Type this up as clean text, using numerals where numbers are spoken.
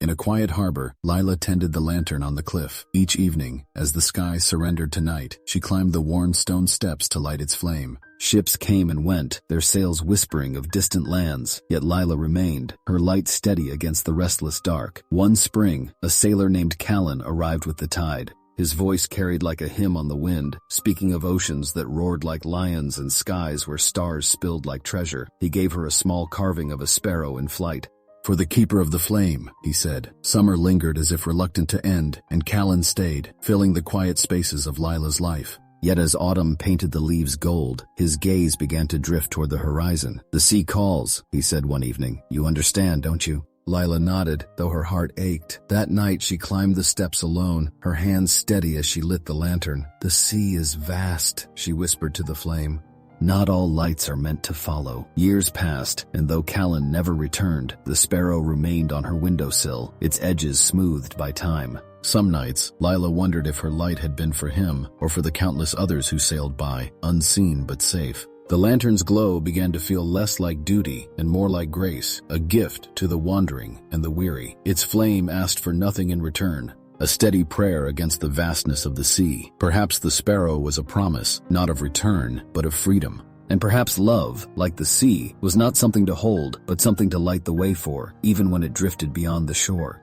In a quiet harbor, Lila tended the lantern on the cliff. Each evening, as the sky surrendered to night, she climbed the worn stone steps to light its flame. Ships came and went, their sails whispering of distant lands, yet Lila remained, her light steady against the restless dark. One spring, a sailor named Callan arrived with the tide. His voice carried like a hymn on the wind, speaking of oceans that roared like lions and skies where stars spilled like treasure. He gave her a small carving of a sparrow in flight. "For the keeper of the flame," he said. Summer lingered as if reluctant to end, and Callan stayed, filling the quiet spaces of Lila's life. Yet as autumn painted the leaves gold, his gaze began to drift toward the horizon. "The sea calls," he said one evening. "You understand, don't you?" Lila nodded, though her heart ached. That night she climbed the steps alone, her hands steady as she lit the lantern. "The sea is vast," she whispered to the flame. "Not all lights are meant to follow." Years passed, and though Callan never returned, the sparrow remained on her windowsill, its edges smoothed by time. Some nights, Lila wondered if her light had been for him, or for the countless others who sailed by, unseen but safe. The lantern's glow began to feel less like duty and more like grace, a gift to the wandering and the weary. Its flame asked for nothing in return, a steady prayer against the vastness of the sea. Perhaps the sparrow was a promise, not of return, but of freedom. And perhaps love, like the sea, was not something to hold, but something to light the way for, even when it drifted beyond the shore.